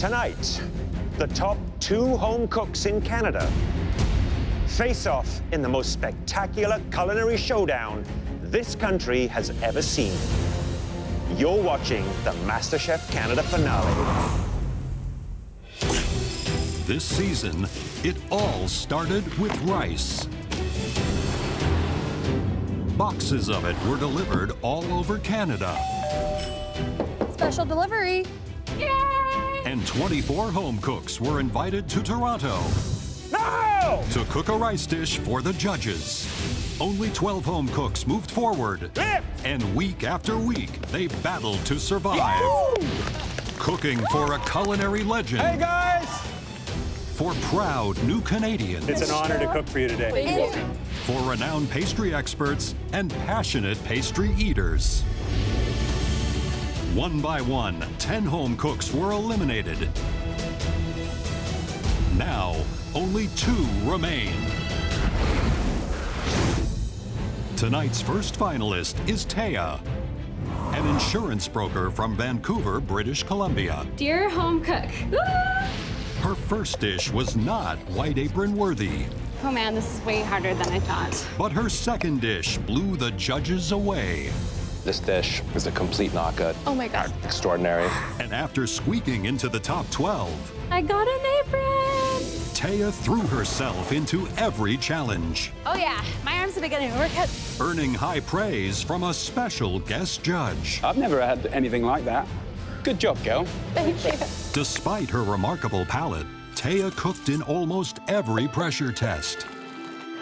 Tonight, the top 2 home cooks in Canada face off in the most spectacular culinary showdown this country has ever seen. You're watching the MasterChef Canada finale. This season, it all started with rice. Boxes of it were delivered all over Canada. Special delivery. Yay! And 24 home cooks were invited to Toronto No! to cook a rice dish for the judges. Only 12 home cooks moved forward. And week after week, they battled to survive. Cooking for a culinary legend. Hey, guys! For proud new Canadians. It's an honor to cook for you today. Thank you. For renowned pastry experts and passionate pastry eaters. One by one, 10 home cooks were eliminated. Now, only 2 remain. Tonight's first finalist is Taya, an insurance broker from Vancouver, British Columbia. Dear home cook. Her first dish was not white apron worthy, Oh man, this is way harder than I thought. but her second dish blew the judges away. This dish is a complete knockout. Oh my God. Extraordinary. And after squeaking into the top 12, I got an apron. Taya threw herself into every challenge, Oh yeah, my arms have been getting a workout. earning high praise from a special guest judge. I've never had anything like that. Good job, girl. Thank you. Despite her remarkable palate, Taya cooked in almost every pressure test,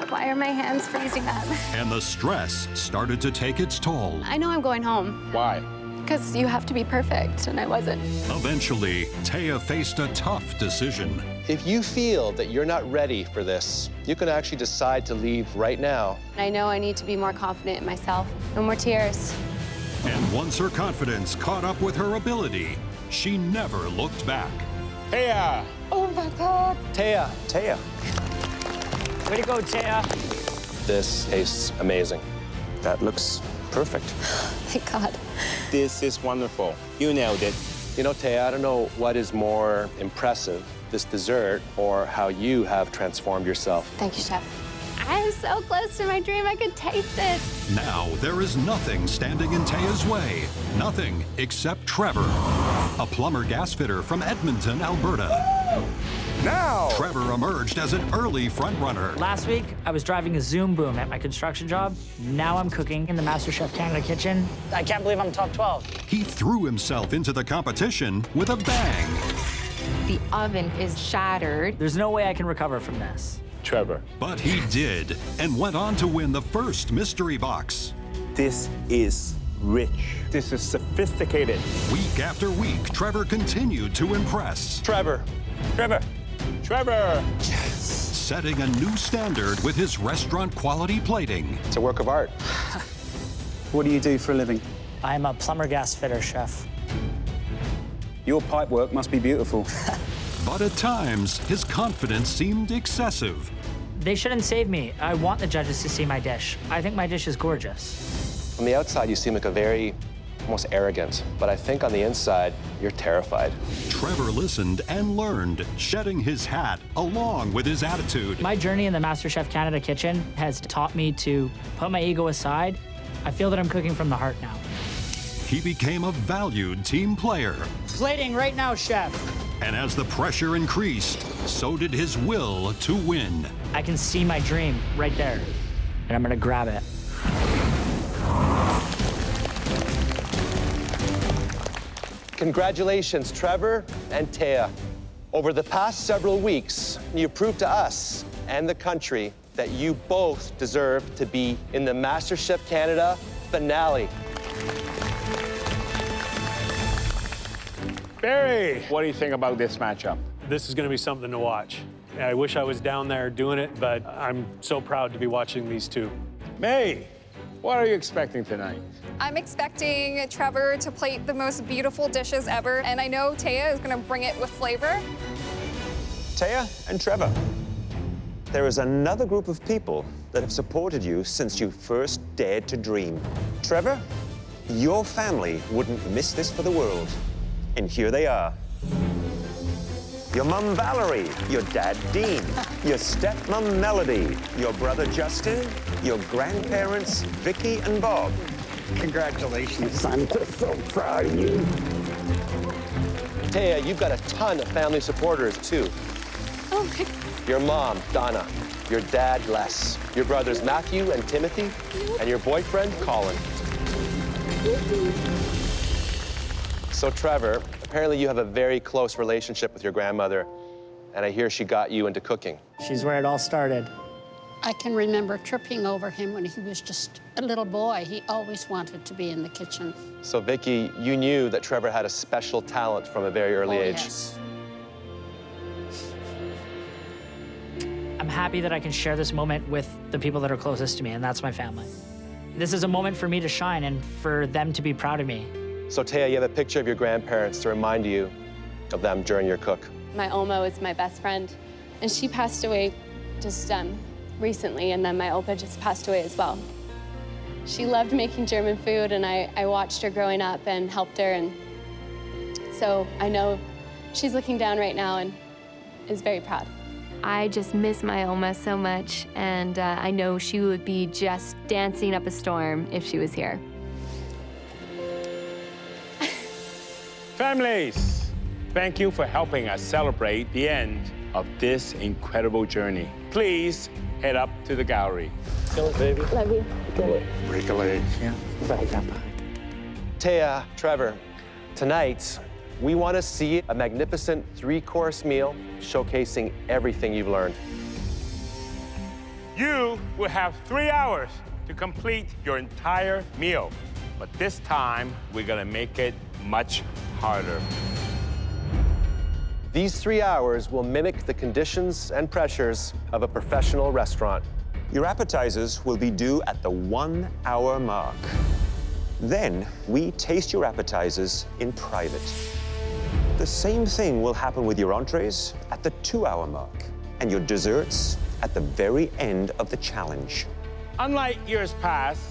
Why are my hands freezing up? and the stress started to take its toll. I know I'm going home Why? because you have to be perfect, and I wasn't. Eventually, Taya faced a tough decision. If you feel that you're not ready for this, you can actually decide to leave right now. I know I need to be more confident in myself. No more tears. And once her confidence caught up with her ability, she never looked back. Hey, Oh my God. Taya, Taya. Way to go, Taya. this tastes amazing. That looks perfect. Thank God. This is wonderful. You nailed it. You know, Taya, I don't know what is more impressive, this dessert or how you have transformed yourself. Thank you, Chef. I'm so close to my dream, I could taste it. Now, there is nothing standing in Taya's way. Nothing except Trevor, a plumber gas fitter from Edmonton, Alberta. Now! Trevor emerged as an early frontrunner. Last week, I was driving a Zoom boom at my construction job. Now I'm cooking in the MasterChef Canada kitchen. I can't believe I'm top 12. He threw himself into the competition with a bang. The oven is shattered. There's no way I can recover from this. Trevor, But he did, and went on to win the first mystery box. this is rich. This is sophisticated. Week after week, Trevor continued to impress, Trevor, Trevor. Trevor. setting a new standard with his restaurant-quality plating. it's a work of art. What do you do for a living? I'm a plumber gas fitter, chef. Your pipe work must be beautiful. But at times, his confidence seemed excessive. They shouldn't save me. I want the judges to see my dish. I think my dish is gorgeous. On the outside, you seem like a very, almost arrogant, but I think on the inside, you're terrified. Trevor listened and learned, shedding his hat along with his attitude. My journey in the MasterChef Canada kitchen has taught me to put my ego aside. I feel that I'm cooking from the heart now. He became a valued team player. Plating right now, chef. And as the pressure increased, so did his will to win. I can see my dream right there, and I'm gonna grab it. Congratulations, Trevor and Taya. Over the past several weeks, you proved to us and the country that you both deserve to be in the MasterChef Canada finale. Barry, what do you think about this matchup? This is going to be something to watch. I wish I was down there doing it, but I'm so proud to be watching these two. May, what are you expecting tonight? I'm expecting Trevor to plate the most beautiful dishes ever, and I know Taya is gonna bring it with flavor. Taya and Trevor, there is another group of people that have supported you since you first dared to dream. Trevor, your family wouldn't miss this for the world. And here they are. your mum Valerie, your dad Dean, your stepmom Melody, your brother Justin, your grandparents Vicky and Bob. Congratulations, son. We're so proud of you. Taya, you've got a ton of family supporters, too. Oh my. Your mom, Donna. Your dad, Les. Your brothers, Matthew and Timothy. And your boyfriend, Colin. So, Trevor, apparently you have a very close relationship with your grandmother, and I hear she got you into cooking. She's where it all started. I can remember tripping over him when he was just a little boy. He always wanted to be in the kitchen. So, Vicky, you knew that Trevor had a special talent from a very early age. Yes. I'm happy that I can share this moment with the people that are closest to me, and that's my family. This is a moment for me to shine and for them to be proud of me. So, Taya, you have a picture of your grandparents to remind you of them during your cook. My Oma was my best friend, and she passed away just recently, and then my Opa just passed away as well. She loved making German food, and I watched her growing up and helped her, and so I know she's looking down right now and is very proud. I just miss my Oma so much, and I know she would be just dancing up a storm if she was here. Families, thank you for helping us celebrate the end of this incredible journey. Please head up to the gallery. Kill it, baby. Love you. Break a leg. Yeah. Bye, Grandpa. Taya, Trevor, tonight, we want to see a magnificent 3-course meal showcasing everything you've learned. You will have 3 hours to complete your entire meal. But this time, we're gonna make it much harder. These 3 hours will mimic the conditions and pressures of a professional restaurant. Your appetizers will be due at the 1-hour mark. Then we taste your appetizers in private. The same thing will happen with your entrees at the 2-hour mark and your desserts at the very end of the challenge. Unlike years past,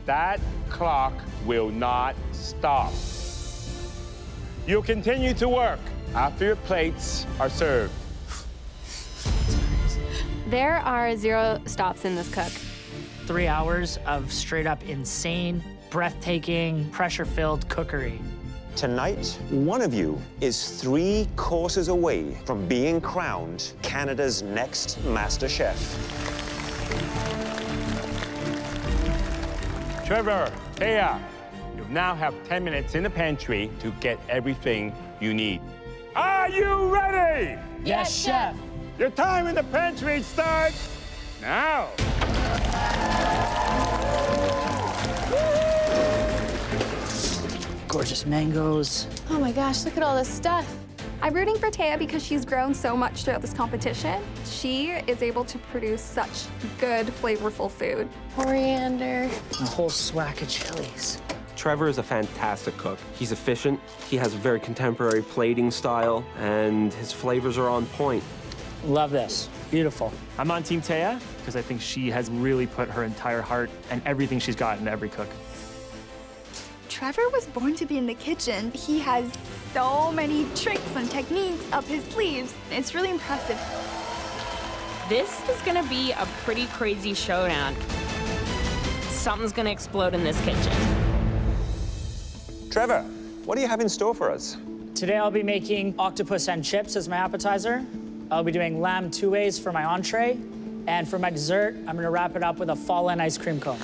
that clock will not stop. You'll continue to work after your plates are served. There are 0 stops in this cook. 3 hours of straight up insane, breathtaking, pressure-filled cookery. Tonight, one of you is 3 courses away from being crowned Canada's next MasterChef. Trevor, Taya, you now have 10 minutes in the pantry to get everything you need. Are you ready? Yes, Chef. Your time in the pantry starts now. Gorgeous mangoes. Oh my gosh, look at all this stuff. I'm rooting for Taya because she's grown so much throughout this competition. She is able to produce such good, flavorful food. Coriander. A whole swack of chilies. Trevor is a fantastic cook. He's efficient, he has a very contemporary plating style, and his flavors are on point. Love this. Beautiful. I'm on Team Taya because I think she has really put her entire heart and everything she's got in every cook. Trevor was born to be in the kitchen. He has so many tricks and techniques up his sleeves. It's really impressive. This is gonna be a pretty crazy showdown. Something's gonna explode in this kitchen. Trevor, what do you have in store for us? Today I'll be making octopus and chips as my appetizer. I'll be doing lamb 2-ways for my entree. And for my dessert, I'm gonna wrap it up with a fall-in ice cream cone.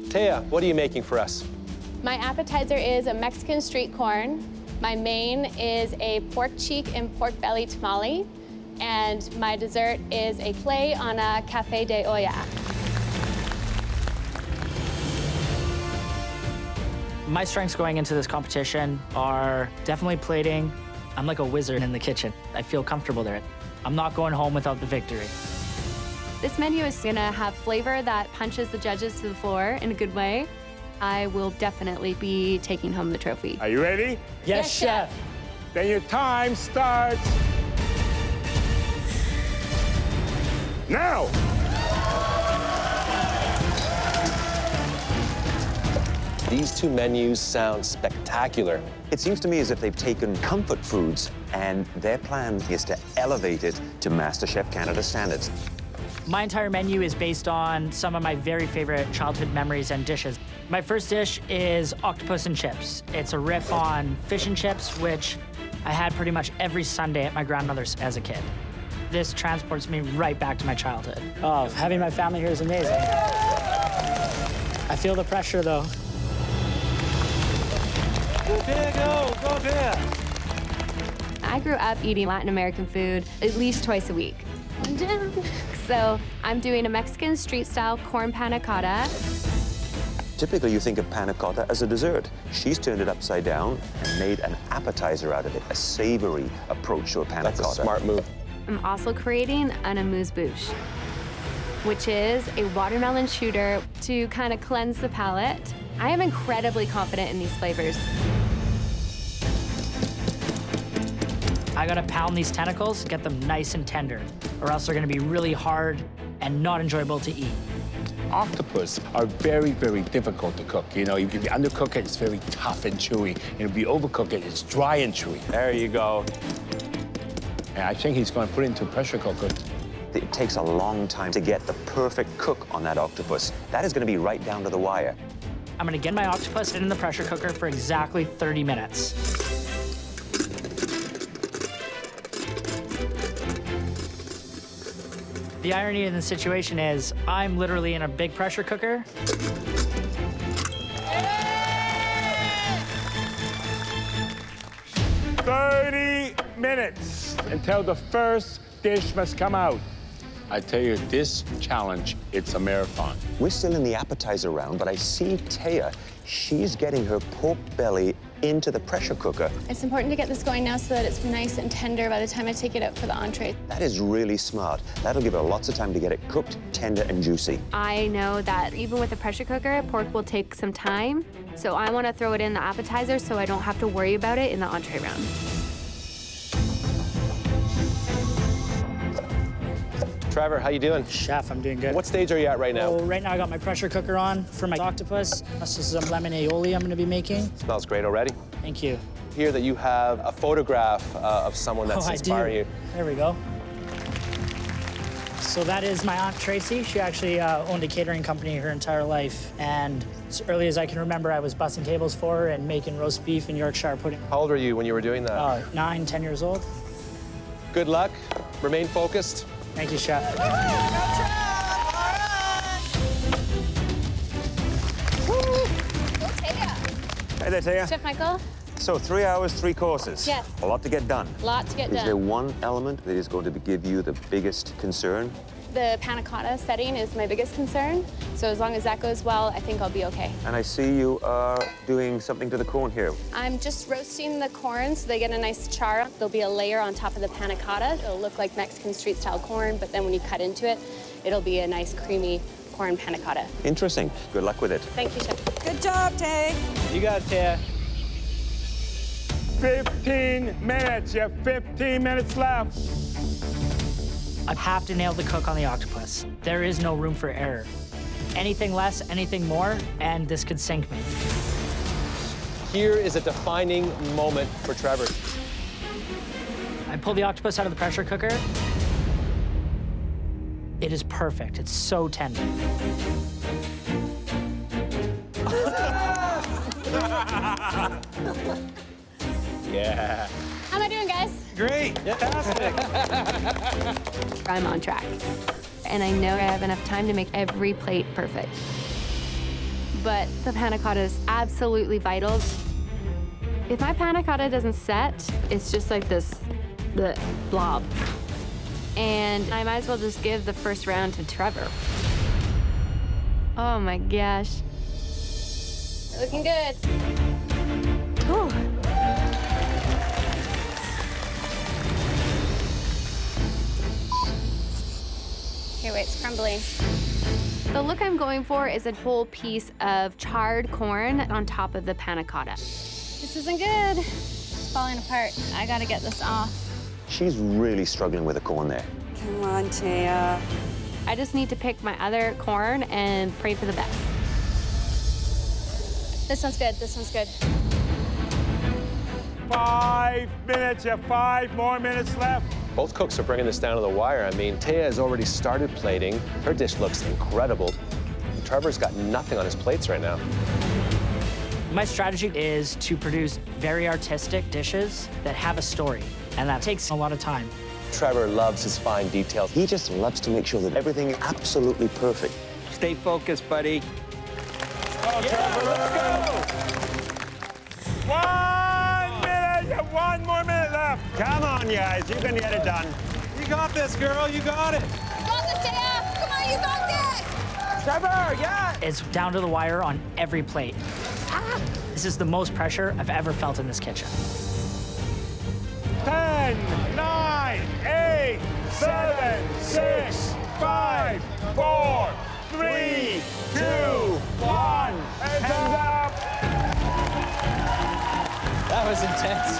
Taya, what are you making for us? My appetizer is a Mexican street corn. My main is a pork cheek and pork belly tamale. And my dessert is a clay on a café de olla. My strengths going into this competition are definitely plating. I'm like a wizard in the kitchen. I feel comfortable there. I'm not going home without the victory. This menu is gonna have flavor that punches the judges to the floor in a good way. I will definitely be taking home the trophy. Are you ready? Yes, Chef. Then your time starts now. These two menus sound spectacular. It seems to me as if they've taken comfort foods and their plan is to elevate it to MasterChef Canada standards. My entire menu is based on some of my very favorite childhood memories and dishes. My first dish is octopus and chips. It's a riff on fish and chips, which I had pretty much every Sunday at my grandmother's as a kid. This transports me right back to my childhood. Oh, having my family here is amazing. I feel the pressure, though. There, go there. I grew up eating Latin American food at least twice a week. So I'm doing a Mexican street-style corn panna cotta. Typically, you think of panna cotta as a dessert. She's turned it upside down and made an appetizer out of it, a savory approach to a panna cotta. That's a smart move. I'm also creating an amuse-bouche, which is a watermelon shooter to kind of cleanse the palate. I am incredibly confident in these flavors. I gotta pound these tentacles, get them nice and tender, or else they're gonna be really hard and not enjoyable to eat. Octopus are very, very difficult to cook. You know, if you undercook it, it's very tough and chewy. And if you overcook it, it's dry and chewy. There you go. And I think he's going to put it into a pressure cooker. It takes a long time to get the perfect cook on that octopus. That is going to be right down to the wire. I'm gonna get my octopus in the pressure cooker for exactly 30 minutes. The irony in the situation is I'm literally in a big pressure cooker. 30 minutes until the first dish must come out. I tell you, this challenge, it's a marathon. We're still in the appetizer round, but I see Taya. She's getting her pork belly into the pressure cooker. It's important to get this going now so that it's nice and tender by the time I take it out for the entree. That is really smart. That'll give her lots of time to get it cooked, tender, and juicy. I know that even with a pressure cooker, pork will take some time. So I want to throw it in the appetizer so I don't have to worry about it in the entree round. Trevor, how you doing? Chef, I'm doing good. What stage are you at right now? Oh, right now I got my pressure cooker on for my octopus. This is some lemon aioli I'm gonna be making. Smells great already. Thank you. Hear that you have a photograph of someone that's inspiring you. There we go. So that is my Aunt Tracy. She actually owned a catering company her entire life. And as early as I can remember, I was bussing tables for her and making roast beef and Yorkshire pudding. How old were you when you were doing that? 9, 10 years old. Good luck. Remain focused. Thank you, Chef. Hey there, Taya. Chef Michael? So 3 hours, 3 courses. Yes. A lot to get done. Lot to get done. Is there one element that is going to give you the biggest concern? The panna cotta setting is my biggest concern. So as long as that goes well, I think I'll be okay. And I see you are doing something to the corn here. I'm just roasting the corn so they get a nice char. There'll be a layer on top of the panna cotta. It'll look like Mexican street-style corn, but then when you cut into it, it'll be a nice creamy corn panna cotta. Interesting. Good luck with it. Thank you, Chef. Good job, Tay. You got it, Taya. 15 minutes. You have 15 minutes left. I have to nail the cook on the octopus. There is no room for error. Anything less, anything more, and this could sink me. Here is a defining moment for Trevor. I pull the octopus out of the pressure cooker. It is perfect. It's so tender. Yeah. How am I doing, guys? Great. Fantastic. I'm on track. And I know I have enough time to make every plate perfect. But the panna cotta is absolutely vital. If my panna cotta doesn't set, it's just like this blob. And I might as well just give the first round to Trevor. Oh my gosh. Looking good. Whew. Okay, wait, it's crumbling. The look I'm going for is a whole piece of charred corn on top of the panna cotta. This isn't good. It's falling apart. I gotta get this off. She's really struggling with the corn there. Come on, Taya. I just need to pick my other corn and pray for the best. This one's good, this one's good. 5 minutes, you have 5 more minutes left. Both cooks are bringing this down to the wire. I mean, Taya has already started plating. Her dish looks incredible. And Trevor's got nothing on his plates right now. My strategy is to produce very artistic dishes that have a story, and that takes a lot of time. Trevor loves his fine details. He just loves to make sure that everything is absolutely perfect. Stay focused, buddy. Oh, Trevor, let's go! 1 minute, you have 1 more minute left. Come on, guys, you can get it done. You got this, girl, you got it. You got this, Taya! Come on, you got this! Trevor, yeah! It's down to the wire on every plate. This is the most pressure I've ever felt in this kitchen. 10, 9, 8, 7, 6, 5, 4, 3, 2, 1. Hands up! That was intense.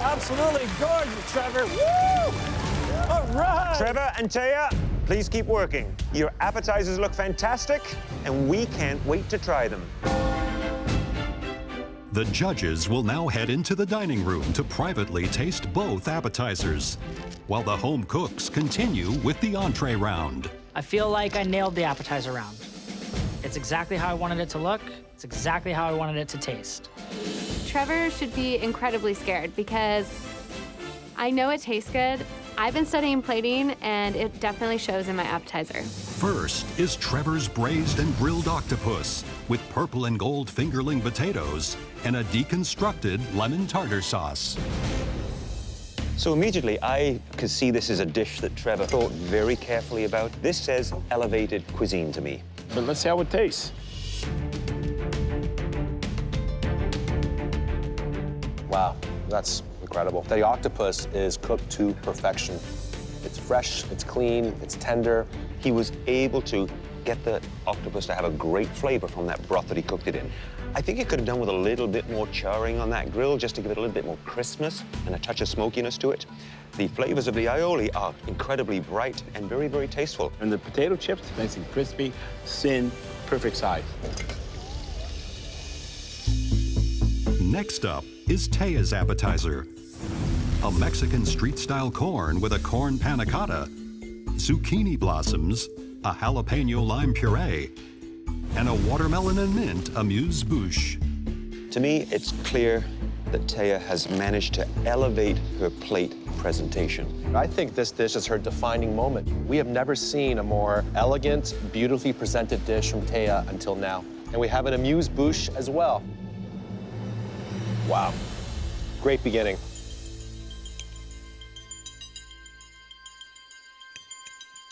Absolutely gorgeous, Trevor. Woo! All right. Trevor and Taya, please keep working. Your appetizers look fantastic, and we can't wait to try them. The judges will now head into the dining room to privately taste both appetizers, while the home cooks continue with the entree round. I feel like I nailed the appetizer round. It's exactly how I wanted it to look. It's exactly how I wanted it to taste. Trevor should be incredibly scared because I know it tastes good. I've been studying plating, and it definitely shows in my appetizer. First is Trevor's braised and grilled octopus with purple and gold fingerling potatoes and a deconstructed lemon tartar sauce. So immediately, I could see this as a dish that Trevor thought very carefully about. This says elevated cuisine to me. But let's see how it tastes. Wow, that's incredible. The octopus is cooked to perfection. It's fresh, it's clean, it's tender. He was able to get the octopus to have a great flavor from that broth that he cooked it in. I think he could have done with a little bit more charring on that grill just to give it a little bit more crispness and a touch of smokiness to it. The flavors of the aioli are incredibly bright and very, very tasteful. And the potato chips, nice and crispy, thin, perfect size. Next up is Taya's appetizer. A Mexican street-style corn with a corn panna cotta, zucchini blossoms, a jalapeno lime puree, and a watermelon and mint amuse-bouche. To me, it's clear that Taya has managed to elevate her plate presentation. I think this dish is her defining moment. We have never seen a more elegant, beautifully presented dish from Taya until now. And we have an amuse-bouche as well. Wow, great beginning.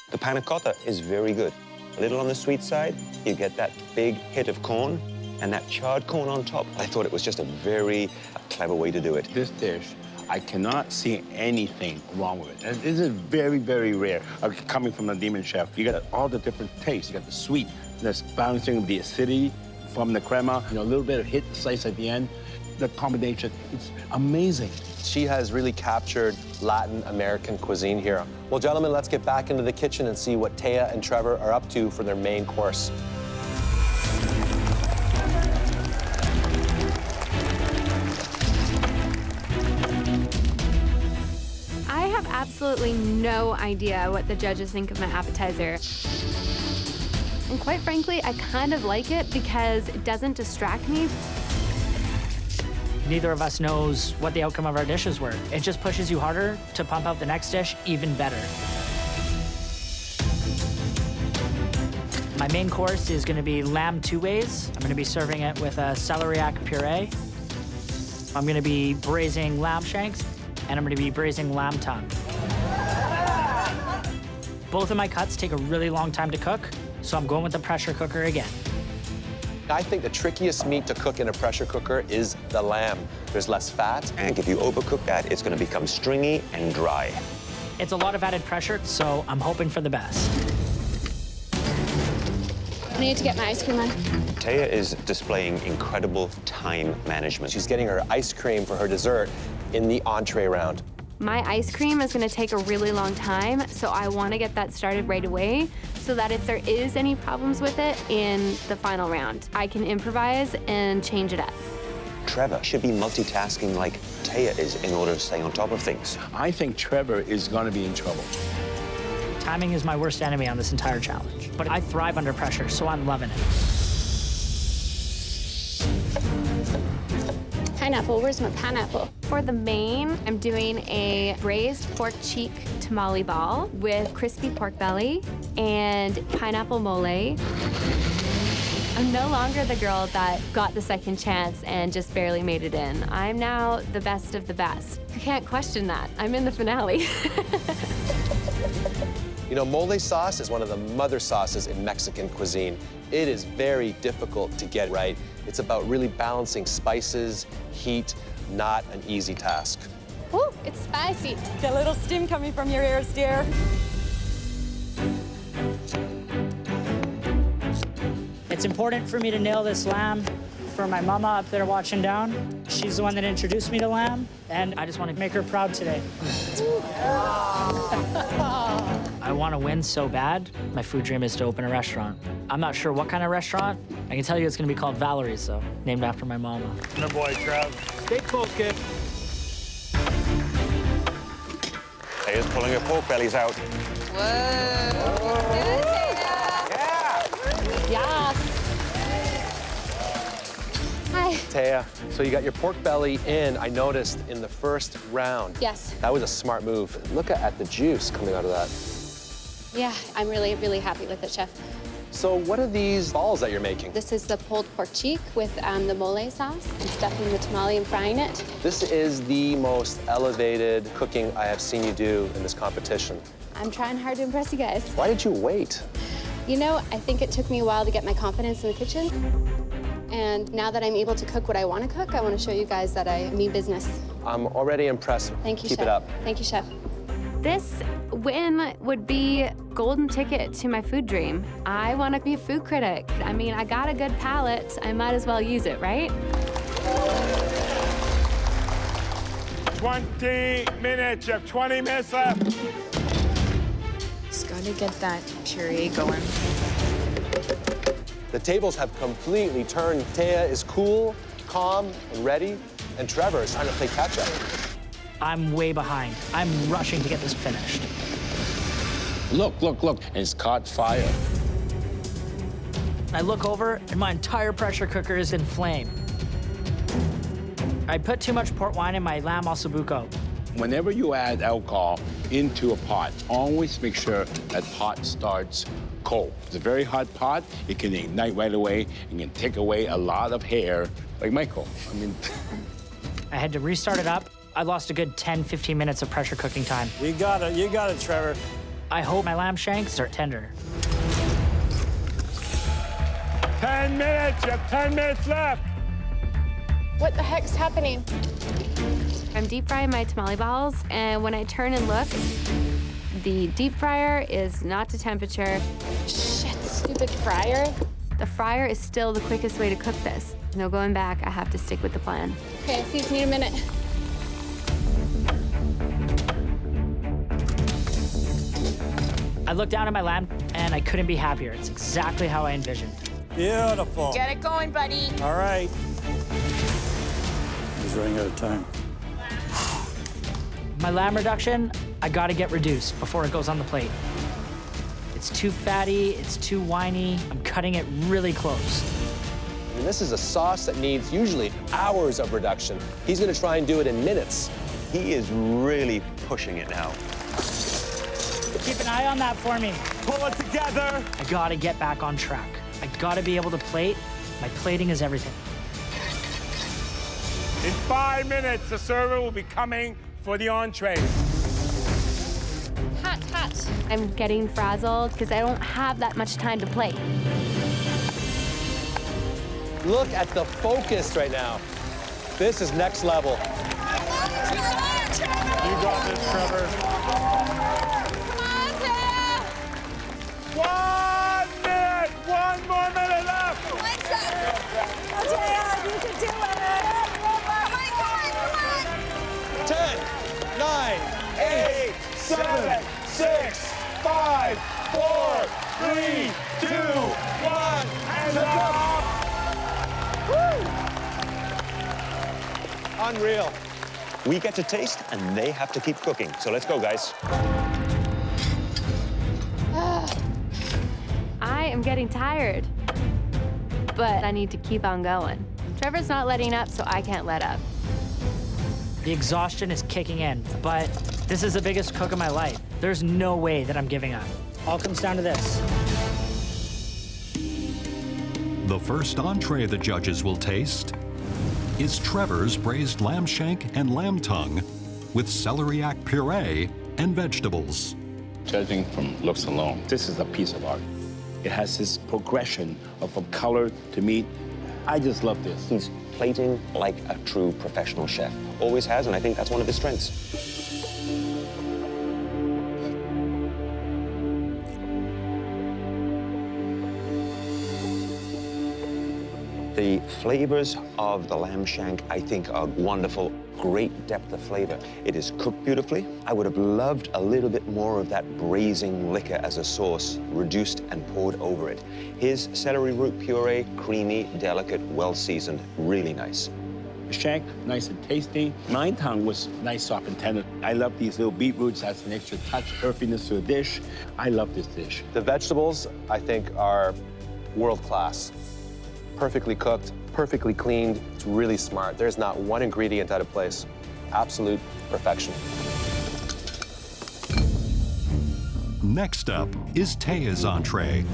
The panna cotta is very good. A little on the sweet side, you get that big hit of corn and that charred corn on top. I thought it was just a very clever way to do it. This dish, I cannot see anything wrong with it. And this is very, very rare. Coming from a demon chef, you got all the different tastes. You got the sweet, that's balancing the acidity from the crema, a little bit of hit slice at the end. The combination, it's amazing. She has really captured Latin American cuisine here. Well, gentlemen, let's get back into the kitchen and see what Taya and Trevor are up to for their main course. I have absolutely no idea what the judges think of my appetizer. And quite frankly, I kind of like it because it doesn't distract me. Neither of us knows what the outcome of our dishes were. It just pushes you harder to pump out the next dish even better. My main course is gonna be lamb two ways. I'm gonna be serving it with a celeriac puree. I'm gonna be braising lamb shanks, and I'm gonna be braising lamb tongue. Both of my cuts take a really long time to cook, so I'm going with the pressure cooker again. I think the trickiest meat to cook in a pressure cooker is the lamb. There's less fat. And if you overcook that, it's going to become stringy and dry. It's a lot of added pressure, so I'm hoping for the best. I need to get my ice cream on. Taya is displaying incredible time management. She's getting her ice cream for her dessert in the entree round. My ice cream is gonna take a really long time, so I wanna get that started right away so that if there is any problems with it in the final round, I can improvise and change it up. Trevor should be multitasking like Taya is in order to stay on top of things. I think Trevor is going to be in trouble. Timing is my worst enemy on this entire challenge, but I thrive under pressure, so I'm loving it. Pineapple, where's my pineapple? For the main, I'm doing a braised pork cheek tamale ball with crispy pork belly and pineapple mole. I'm no longer the girl that got the second chance and just barely made it in. I'm now the best of the best. You can't question that. I'm in the finale. You know, mole sauce is one of the mother sauces in Mexican cuisine. It is very difficult to get right. It's about really balancing spices, heat, not an easy task. Ooh, it's spicy. Got a little steam coming from your ears, dear. It's important for me to nail this lamb for my mama up there watching down. She's the one that introduced me to lamb, and I just want to make her proud today. I want to win so bad. My food dream is to open a restaurant. I'm not sure what kind of restaurant. I can tell you it's going to be called Valerie's, though, named after my mama. Good boy, Trev. Stay focused. Taya's pulling her pork bellies out. Yes. Hi. Taya, so you got your pork belly in, I noticed, in the first round. Yes. That was a smart move. Look at the juice coming out of that. Yeah, I'm really, really happy with it, Chef. So what are these balls that you're making? This is the pulled pork cheek with the mole sauce. I'm stuffing the tamale and frying it. This is the most elevated cooking I have seen you do in this competition. I'm trying hard to impress you guys. Why did you wait? You know, I think it took me a while to get my confidence in the kitchen. And now that I'm able to cook what I want to cook, I want to show you guys that I mean business. I'm already impressed. Thank you, Keep Chef. it up. Thank you, Chef. This win would be golden ticket to my food dream. I want to be a food critic. I mean, I got a good palate. I might as well use it, right? 20 minutes. You have 20 minutes left. Just gotta get that puree going. The tables have completely turned. Taya is cool, calm, and ready, and Trevor is trying to play catch-up. I'm way behind. I'm rushing to get this finished. Look, look, look. And it's caught fire. I look over, and my entire pressure cooker is in flame. I put too much port wine in my lamb ossobuco. Whenever you add alcohol into a pot, always make sure that pot starts cold. It's a very hot pot. It can ignite right away and can take away a lot of hair, like Michael. I mean... I had to restart it up. I lost a good 10, 15 minutes of pressure cooking time. You got it, Trevor. I hope my lamb shanks are tender. 10 minutes, you have 10 minutes left. What the heck's happening? I'm deep frying my tamale balls, and when I turn and look, the deep fryer is not to temperature. Shit, stupid fryer. The fryer is still the quickest way to cook this. No going back, I have to stick with the plan. Okay, these need a minute. I looked down at my lamb, and I couldn't be happier. It's exactly how I envisioned. Beautiful. Get it going, buddy. All right. He's running out of time. My lamb reduction, I gotta get reduced before it goes on the plate. It's too fatty, it's too winey. I'm cutting it really close. I mean, this is a sauce that needs usually hours of reduction. He's gonna try and do it in minutes. He is really pushing it now. Keep an eye on that for me. Pull it together. I gotta get back on track. I gotta be able to plate. My plating is everything. In 5 minutes, the server will be coming for the entree. Hot, hot. I'm getting frazzled because I don't have that much time to plate. Look at the focus right now. This is next level. You got this, Trevor. 1 minute! 1 more minute left! You can do it! 10, 9, 8, 7, 6, 5, 4, 3, Unreal. We get to taste, and they have to keep cooking. So let's go, guys. I am getting tired, but I need to keep on going. Trevor's not letting up, so I can't let up. The exhaustion is kicking in, but this is the biggest cook of my life. There's no way that I'm giving up. All comes down to this. The first entree the judges will taste is Trevor's braised lamb shank and lamb tongue with celeriac puree and vegetables. Judging from looks alone, this is a piece of art. It has this progression from color to meat. I just love this. He's plating like a true professional chef. Always has, and I think that's one of his strengths. The flavors of the lamb shank, I think, are wonderful. Great depth of flavor. It is cooked beautifully. I would have loved a little bit more of that braising liquor as a sauce, reduced and poured over it. His celery root puree, creamy, delicate, well-seasoned, really nice. The shank, nice and tasty. My tongue was nice, soft, and tender. I love these little beetroots. That's an extra touch, earthiness to the dish. I love this dish. The vegetables, I think, are world-class. Perfectly cooked, perfectly cleaned. It's really smart. There's not one ingredient out of place. Absolute perfection. Next up is Taya's entree.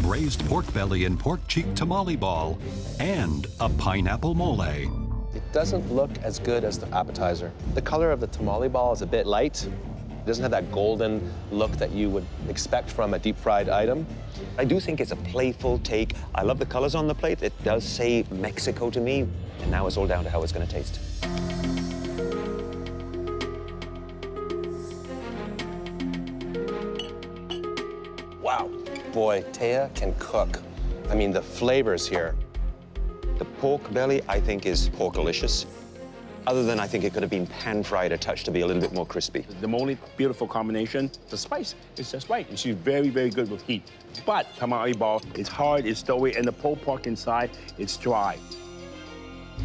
Braised pork belly and pork cheek tamale ball, and a pineapple mole. It doesn't look as good as the appetizer. The color of the tamale ball is a bit light. It doesn't have that golden look that you would expect from a deep-fried item. I do think it's a playful take. I love the colors on the plate. It does say Mexico to me, and now it's all down to how it's going to taste. Wow. Boy, Taya can cook. I mean, the flavors here. The pork belly, I think, is porkalicious. Other than I think it could have been pan-fried a touch to be a little bit more crispy. The mole, beautiful combination. The spice is just right, and she's very, very good with heat. But tamale ball, it's hard, it's doughy, and the pulled pork inside, it's dry.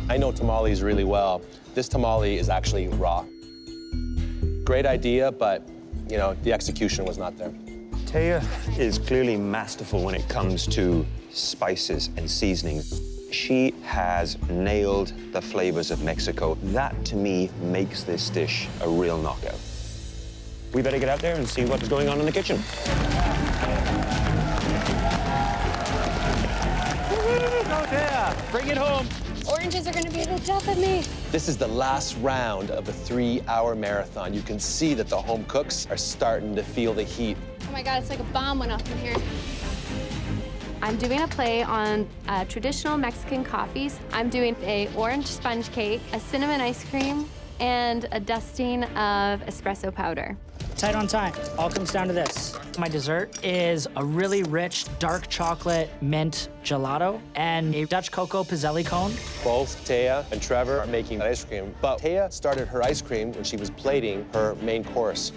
I know tamales really well. This tamale is actually raw. Great idea, but, you know, the execution was not there. Taya is clearly masterful when it comes to spices and seasonings. She has nailed the flavors of Mexico. That, to me, makes this dish a real knockout. We better get out there and see what's going on in the kitchen. Go Taya! Bring it home! Oranges are gonna be the death of me. This is the last round of a 3-hour marathon. You can see that the home cooks are starting to feel the heat. Oh my God, it's like a bomb went off in here. I'm doing a play on traditional Mexican coffees. I'm doing a orange sponge cake, a cinnamon ice cream, and a dusting of espresso powder. Tight on time. All comes down to this. My dessert is a really rich dark chocolate mint gelato and a Dutch cocoa pizzelli cone. Both Taya and Trevor are making ice cream, but Taya started her ice cream when she was plating her main course.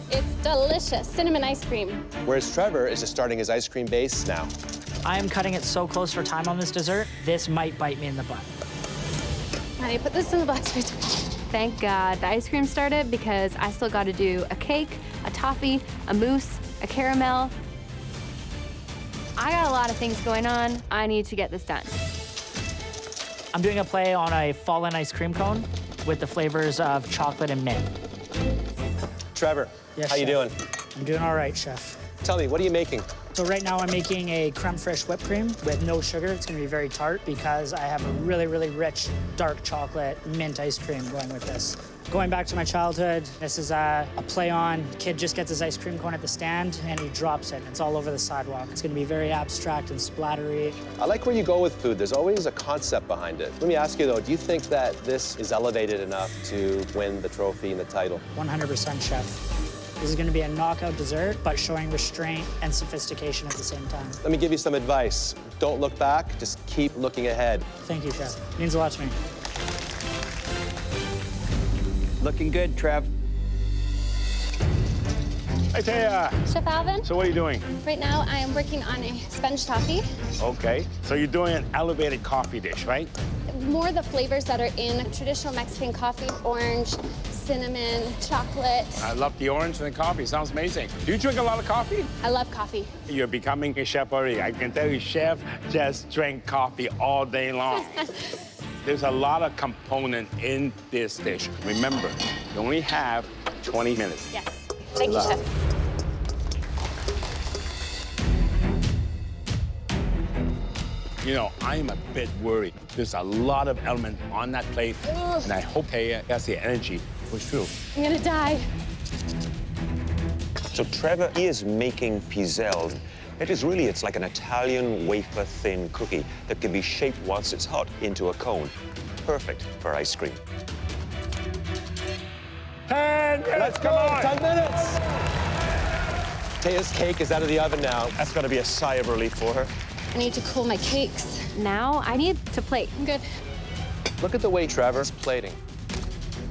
It's delicious, cinnamon ice cream. Whereas Trevor is just starting his ice cream base now. I am cutting it so close for time on this dessert, this might bite me in the butt. I need to put this in the box. Thank God the ice cream started because I still got to do a cake, a toffee, a mousse, a caramel. I got a lot of things going on. I need to get this done. I'm doing a play on a fallen ice cream cone with the flavors of chocolate and mint. Trevor, Yes, how you chef. doing? I'm doing all right, chef. Tell me, what are you making? So right now I'm making a creme fraiche whipped cream with no sugar. It's gonna be very tart because I have a really, really rich dark chocolate mint ice cream going with this. Going back to my childhood, this is a play on, kid just gets his ice cream cone at the stand and he drops it. It's all over the sidewalk. It's gonna be very abstract and splattery. I like where you go with food. There's always a concept behind it. Let me ask you though, do you think that this is elevated enough to win the trophy and the title? 100% chef. This is gonna be a knockout dessert, but showing restraint and sophistication at the same time. Let me give you some advice. Don't look back, just keep looking ahead. Thank you, chef. It means a lot to me. Looking good, Trev. Hey, Taya. Chef Alvin? So what are you doing? Right now I am working on a sponge toffee. Okay, so you're doing an elevated coffee dish, right? More the flavors that are in traditional Mexican coffee: orange, cinnamon, chocolate. I love the orange and the coffee. Sounds amazing. Do you drink a lot of coffee? I love coffee. You're becoming a chef already. I can tell you, chef just drank coffee all day long. There's a lot of component in this dish. Remember, you only have 20 minutes. Yes. Thank you, chef. You know, I'm a bit worried. There's a lot of element on that plate, and I hope Taya has the energy to push through. I'm gonna die. So Trevor is making pizzelle. It's like an Italian wafer-thin cookie that can be shaped whilst it's hot into a cone. Perfect for ice cream. 10 minutes, Let's go, 10 minutes. Taya's cake is out of the oven now. That's got to be a sigh of relief for her. I need to cool my cakes. Now I need to plate. I'm good. Look at the way Trevor's plating.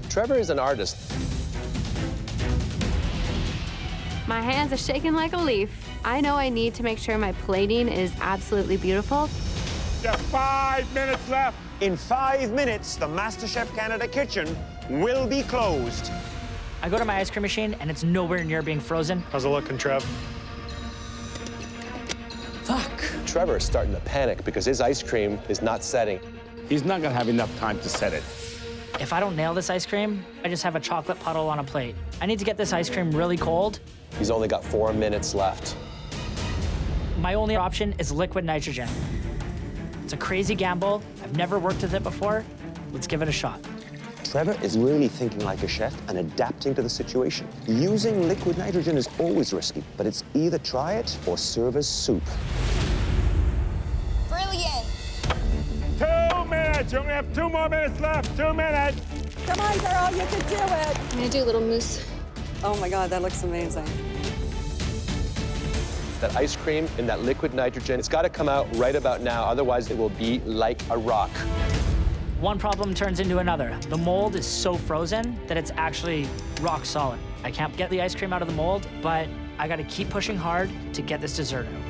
Trevor is an artist. My hands are shaking like a leaf. I know I need to make sure my plating is absolutely beautiful. Just 5 minutes left. In 5 minutes, the MasterChef Canada kitchen will be closed. I go to my ice cream machine, and it's nowhere near being frozen. How's it looking, Trev? Fuck. Trevor is starting to panic because his ice cream is not setting. He's not gonna have enough time to set it. If I don't nail this ice cream, I just have a chocolate puddle on a plate. I need to get this ice cream really cold. He's only got 4 minutes left. My only option is liquid nitrogen. It's a crazy gamble. I've never worked with it before. Let's give it a shot. Trevor is really thinking like a chef and adapting to the situation. Using liquid nitrogen is always risky, but it's either try it or serve as soup. Brilliant. 2 minutes. You only have 2 more minutes left. 2 minutes. Come on, girl, you can do it. I'm gonna do a little mousse. Oh my God, that looks amazing. That ice cream and that liquid nitrogen, it's got to come out right about now, otherwise it will be like a rock. One problem turns into another. The mold is so frozen that it's actually rock solid. I can't get the ice cream out of the mold, but I gotta keep pushing hard to get this dessert out.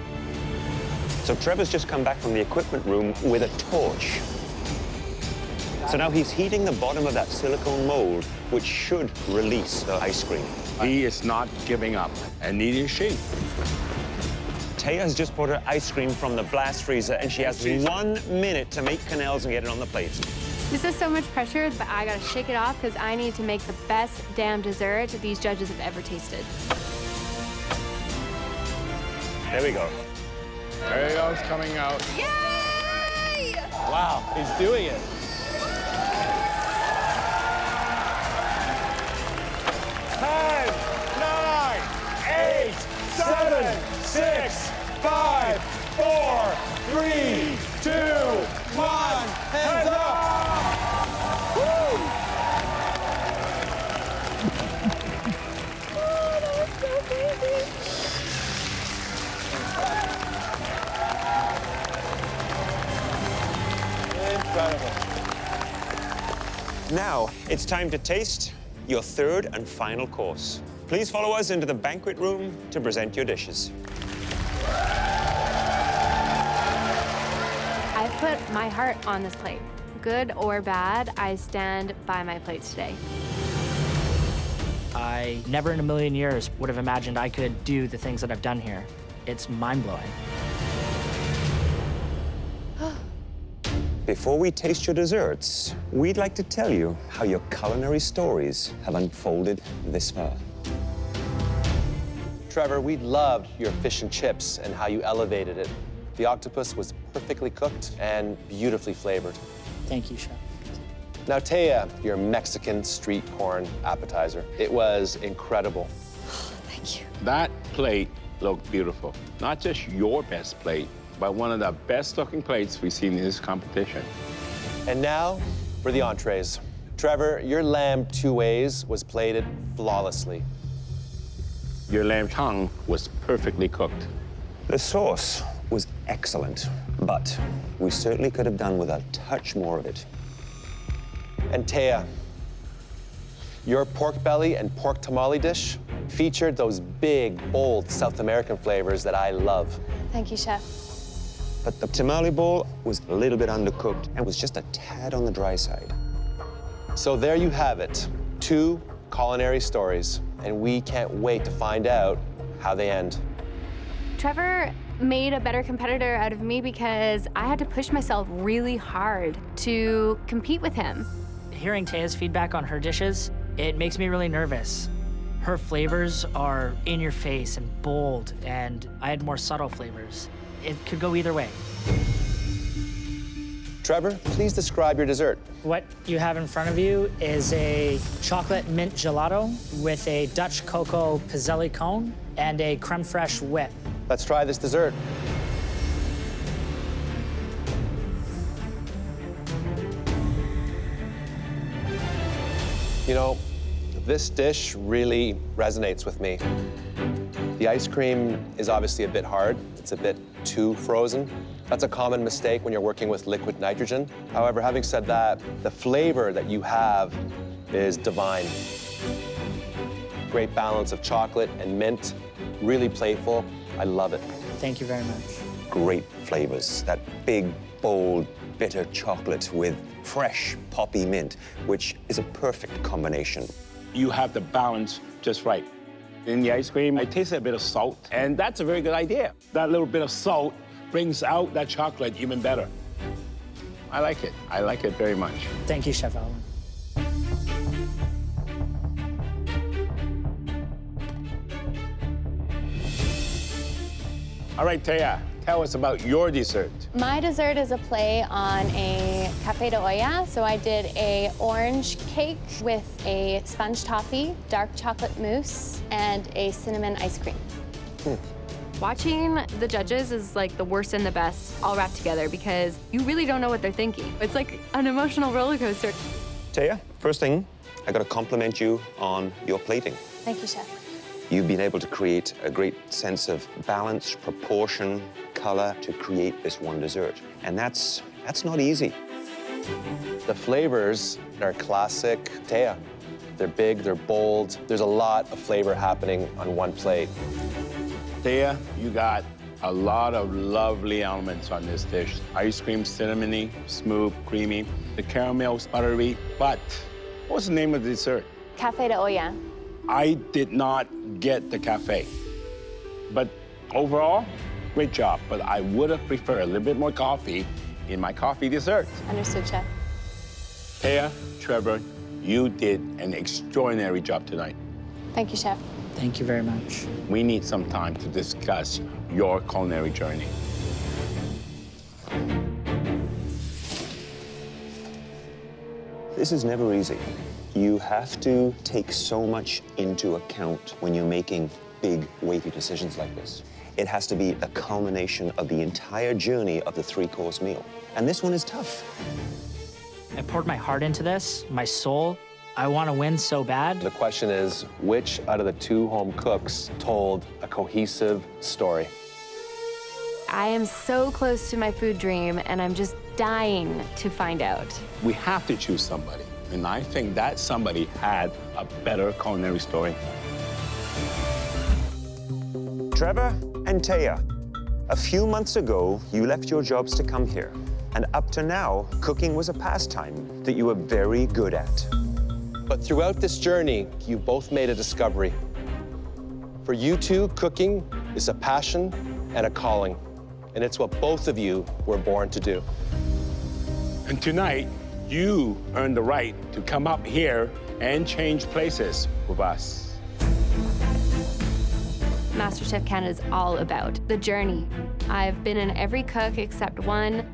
So Trevor's just come back from the equipment room with a torch. So now he's heating the bottom of that silicone mold, which should release the ice cream. He is not giving up, and neither is she. Taya has just brought her ice cream from the blast freezer, and she has 1 minute to make canals and get it on the plate. This is so much pressure, but I gotta shake it off because I need to make the best damn dessert these judges have ever tasted. There we go. There he goes, coming out. Yay! Wow, he's doing it. Ten, 9, 8, 7, 6, 5, 4, 3, 2, 1. Hands up! Woo! Oh, that was so crazy. Incredible. Now, it's time to taste your third and final course. Please follow us into the banquet room to present your dishes. I put my heart on this plate. Good or bad, I stand by my plates today. I never in a million years would have imagined I could do the things that I've done here. It's mind-blowing. Before we taste your desserts, we'd like to tell you how your culinary stories have unfolded this far. Trevor, we loved your fish and chips and how you elevated it. The octopus was perfectly cooked and beautifully flavored. Thank you, Chef. Now, Taya, your Mexican street corn appetizer. It was incredible. Thank you. That plate looked beautiful. Not just your best plate, but one of the best-looking plates we've seen in this competition. And now for the entrees. Trevor, your lamb two ways was plated flawlessly. Your lamb tongue was perfectly cooked. The sauce was excellent, but we certainly could have done with a touch more of it. And Taya, your pork belly and pork tamale dish featured those big, bold South American flavors that I love. Thank you, Chef. but the tamale bowl was a little bit undercooked and was just a tad on the dry side. So there you have it, 2 culinary stories, and we can't wait to find out how they end. Trevor made a better competitor out of me because I had to push myself really hard to compete with him. Hearing Taya's feedback on her dishes, it makes me really nervous. Her flavors are in your face and bold, and I had more subtle flavors. It could go either way. Trevor, please describe your dessert. What you have in front of you is a chocolate mint gelato with a Dutch cocoa pizzelli cone and a creme fraiche whip. Let's try this dessert. You know, this dish really resonates with me. The ice cream is obviously a bit hard. It's a bit too frozen. That's a common mistake when you're working with liquid nitrogen. However, having said that, the flavor that you have is divine. Great balance of chocolate and mint, really playful. I love it. Thank you very much. Great flavors. That big, bold, bitter chocolate with fresh poppy mint, which is a perfect combination. You have the balance just right. In the ice cream, I tasted a bit of salt, and that's a very good idea. That little bit of salt brings out that chocolate even better. I like it. I like it very much. Thank you, Chef Allen. All right, Taya, tell us about your dessert. My dessert is a play on a café de olla. So I did a orange cake with a sponge toffee, dark chocolate mousse, and a cinnamon ice cream. Watching the judges is like the worst and the best all wrapped together because you really don't know what they're thinking. It's like an emotional roller coaster. Taya, first thing, I gotta compliment you on your plating. Thank you, Chef. You've been able to create a great sense of balance, proportion, color to create this one dessert. And that's not easy. The flavors are classic Taya. They're big, they're bold. There's a lot of flavor happening on one plate. Taya, you got a lot of lovely elements on this dish. Ice cream, cinnamony, smooth, creamy. The caramel's buttery. But what's the name of the dessert? Café de olla. I did not get the cafe. But overall, great job. But I would have preferred a little bit more coffee in my coffee dessert. Understood, Chef. Taya, Trevor, you did an extraordinary job tonight. Thank you, Chef. Thank you very much. We need some time to discuss your culinary journey. This is never easy. You have to take so much into account when you're making big, weighty decisions like this. It has to be a culmination of the entire journey of the 3-course meal. And this one is tough. I poured my heart into this, my soul. I want to win so bad. The question is, which out of the 2 home cooks told a cohesive story? I am so close to my food dream, and I'm just dying to find out. We have to choose somebody. And I think that somebody had a better culinary story. Trevor and Taya, a few months ago, you left your jobs to come here. And up to now, cooking was a pastime that you were very good at. But throughout this journey, you both made a discovery. For you 2, cooking is a passion and a calling. And it's what both of you were born to do. And tonight, you earned the right to come up here and change places with us. MasterChef Canada is all about the journey. I've been in every cook except one.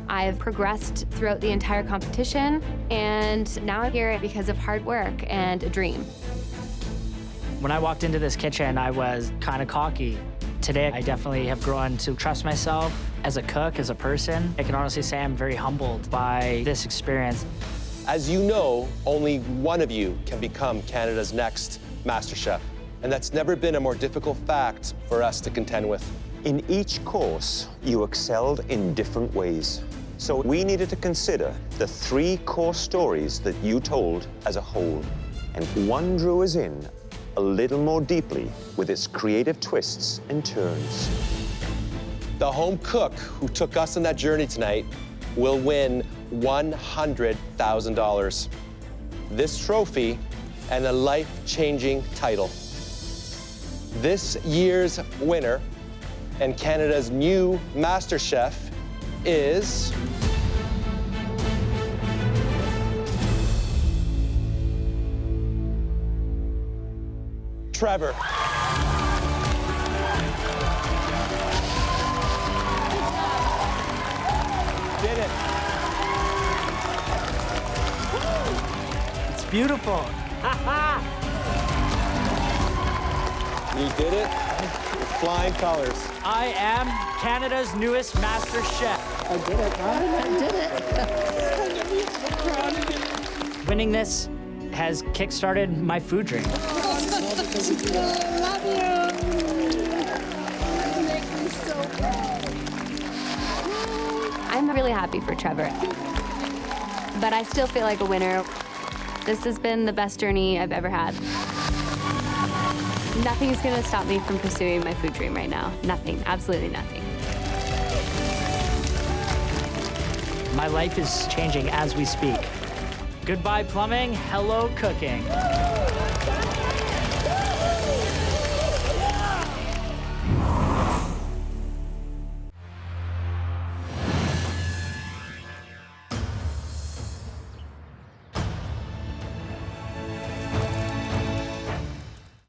I've progressed throughout the entire competition, and now I'm here because of hard work and a dream. When I walked into this kitchen, I was kind of cocky. Today, I definitely have grown to trust myself as a cook, as a person. I can honestly say I'm very humbled by this experience. As you know, only one of you can become Canada's next MasterChef. And that's never been a more difficult fact for us to contend with. In each course, you excelled in different ways. So we needed to consider the 3-course stories that you told as a whole. And one drew us in a little more deeply with its creative twists and turns. The home cook who took us on that journey tonight will win $100,000. This trophy and a life-changing title. This year's winner and Canada's new MasterChef is... Trevor. Did it. It's beautiful. You did it. Flying colors. I am Canada's newest Master Chef. I did it, Robin. I did it. Winning this has kickstarted my food dream. I love you. You make me so proud. I'm really happy for Trevor, but I still feel like a winner. This has been the best journey I've ever had. Nothing's gonna stop me from pursuing my food dream right now. Nothing, absolutely nothing. My life is changing as we speak. Goodbye plumbing, hello cooking.